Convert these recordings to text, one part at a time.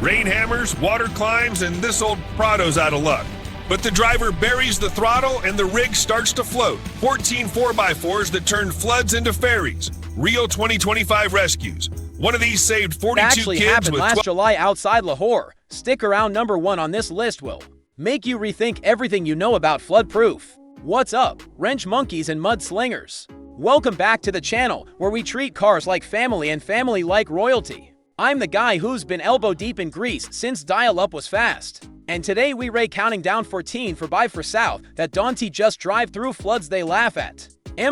Rain hammers, water climbs, and this old Prado's out of luck. But the driver buries the throttle and the rig starts to float. 14 4x4s that turned floods into ferries. Real 2025 rescues. One of these saved 42 actually kids happened with last July outside Lahore. Stick around, number 1 on this list will make you rethink everything you know about flood-proof. What's up, wrench monkeys and mud slingers? Welcome back to the channel where we treat cars like family and family like royalty. I'm the guy who's been elbow deep in grease since dial-up was fast. And today we ray counting down 14 for By for South that Daunty just drive through floods they laugh at.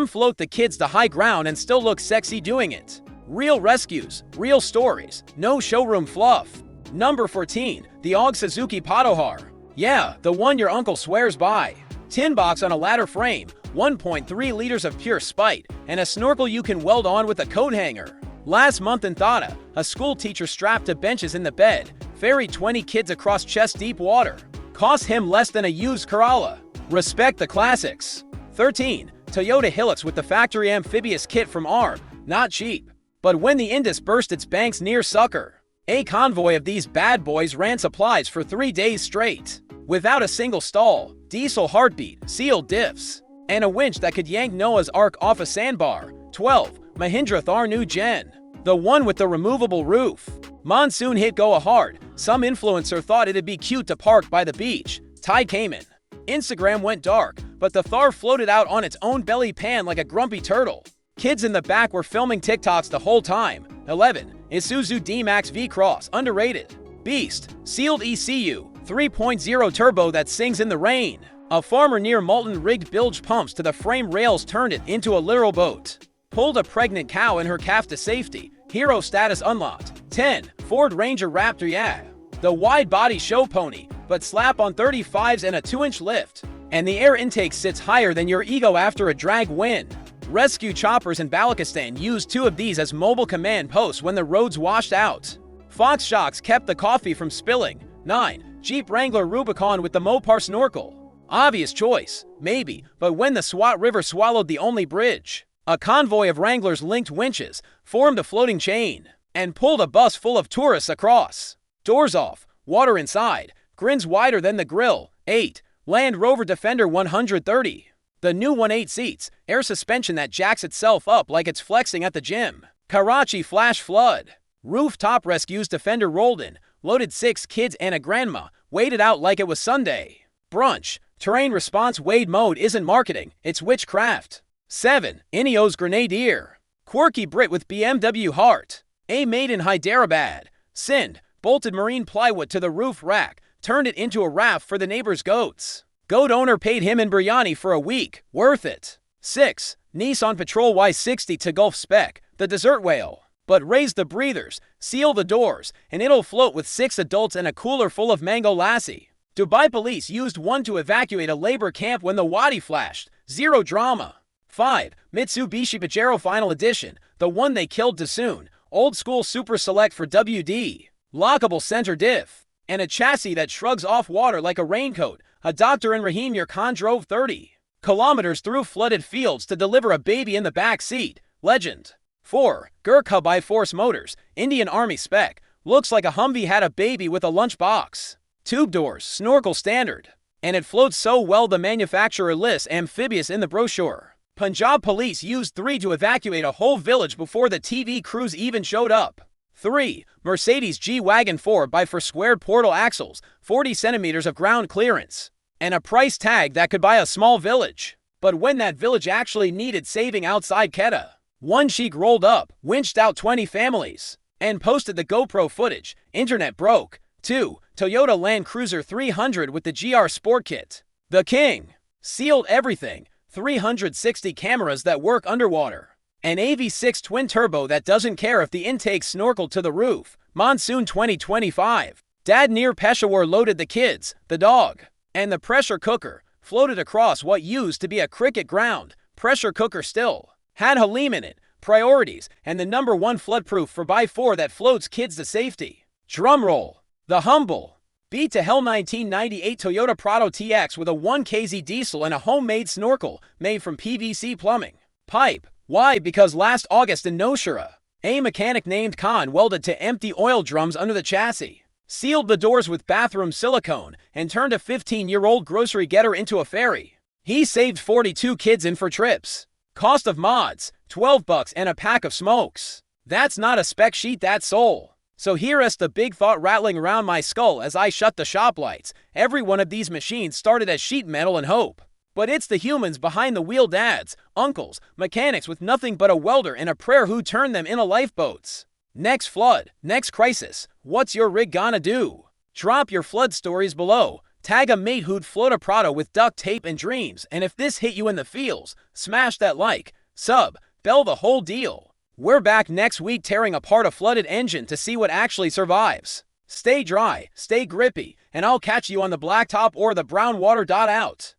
Float the kids to high ground and still look sexy doing it. Real rescues, real stories, no showroom fluff. Number 14, the Og Suzuki Potohar. Yeah, the one your uncle swears by. Tin box on a ladder frame, 1.3 liters of pure spite, and a snorkel you can weld on with a coat hanger. Last month in Thada, a school teacher strapped to benches in the bed, ferried 20 kids across chest-deep water. Cost him less than a used Corolla. Respect the classics. 13, Toyota Hilux with the factory amphibious kit from ARM. Not cheap. But when the Indus burst its banks near Sucker, a convoy of these bad boys ran supplies for 3 days straight. Without a single stall, diesel heartbeat, sealed diffs, and a winch that could yank Noah's Ark off a sandbar. 12, Mahindra Thar New Gen. The one with the removable roof. Monsoon hit go hard. Some influencer thought it'd be cute to park by the beach. Tide came in. Instagram went dark, but the Thar floated out on its own belly pan like a grumpy turtle. Kids in the back were filming TikToks the whole time. 11, Isuzu D-Max V-Cross, underrated. Beast, sealed ECU, 3.0 turbo that sings in the rain. A farmer near Malton rigged bilge pumps to the frame rails, turned it into a literal boat. Pulled a pregnant cow and her calf to safety. Hero status unlocked. 10, Ford Ranger Raptor, yeah. The wide body show pony, but slap on 35s and a 2-inch lift. And the air intake sits higher than your ego after a drag win. Rescue choppers in Balochistan used 2 of these as mobile command posts when the roads washed out. Fox shocks kept the coffee from spilling. 9, Jeep Wrangler Rubicon with the Mopar snorkel. Obvious choice, maybe, but when the Swat River swallowed the only bridge, a convoy of Wranglers linked winches, formed a floating chain, and pulled a bus full of tourists across. Doors off, water inside, grins wider than the grill. 8, Land Rover Defender 130. The new 1.8 seats, air suspension that jacks itself up like it's flexing at the gym. Karachi flash flood. Rooftop rescues Defender rolled in, loaded 6 kids and a grandma, waited out like it was Sunday. Brunch. Terrain response Wade mode isn't marketing, it's witchcraft. 7, Ineos Grenadier. Quirky Brit with BMW heart. A made in Hyderabad. Sind, bolted marine plywood to the roof rack, turned it into a raft for the neighbor's goats. Goat owner paid him in biryani for a week. Worth it. 6, Nissan Patrol Y60 to Gulf Spec, the desert whale. But raise the breathers, seal the doors, and it'll float with 6 adults and a cooler full of mango lassi. Dubai police used one to evacuate a labor camp when the Wadi flashed. Zero drama. 5, Mitsubishi Pajero Final Edition, the one they killed too soon. Old school super select for WD. Lockable center diff. And a chassis that shrugs off water like a raincoat. A doctor and Raheem Yurkhan drove 30 kilometers through flooded fields to deliver a baby in the back seat. Legend. 4, Gurkha by Force Motors, Indian Army spec. Looks like a Humvee had a baby with a lunchbox. Tube doors, snorkel standard. And it floats so well the manufacturer lists amphibious in the brochure. Punjab police used 3 to evacuate a whole village before the TV crews even showed up. 3, Mercedes G-Wagon 4x4 squared portal axles, 40 centimeters of ground clearance. And a price tag that could buy a small village. But when that village actually needed saving outside Kedah, one sheik rolled up, winched out 20 families, and posted the GoPro footage. Internet broke. 2, Toyota Land Cruiser 300 with the GR Sport Kit. The King. Sealed everything. 360 cameras that work underwater. An AV6 twin-turbo that doesn't care if the intake snorkeled to the roof. Monsoon 2025. Dad near Peshawar loaded the kids, the dog, and the pressure cooker, floated across what used to be a cricket ground. Pressure cooker still had Halim in it. Priorities, and the number 1 floodproof for By4 that floats kids to safety. Drumroll. The humble. Beat to hell 1998 Toyota Prado TX with a 1kz diesel and a homemade snorkel made from PVC plumbing. Pipe. Why? Because last August in Nowshera, a mechanic named Khan welded to empty oil drums under the chassis. sealed the doors with bathroom silicone, and turned a 15-year-old grocery getter into a fairy. He saved 42 kids in for trips. Cost of mods, $12 and a pack of smokes. That's not a spec sheet, that's soul. So here's the big thought rattling around my skull as I shut the shop lights. Every one of these machines started as sheet metal and hope. But it's the humans behind the wheel, dads, uncles, mechanics with nothing but a welder and a prayer who turned them into lifeboats. Next flood, next crisis, what's your rig gonna do? Drop your flood stories below. Tag a mate who'd float a Prado with duct tape and dreams, and if this hit you in the feels, smash that like, sub, bell, the whole deal. We're back next week tearing apart a flooded engine to see what actually survives. Stay dry, stay grippy, and I'll catch you on the blacktop or the brown water. Out.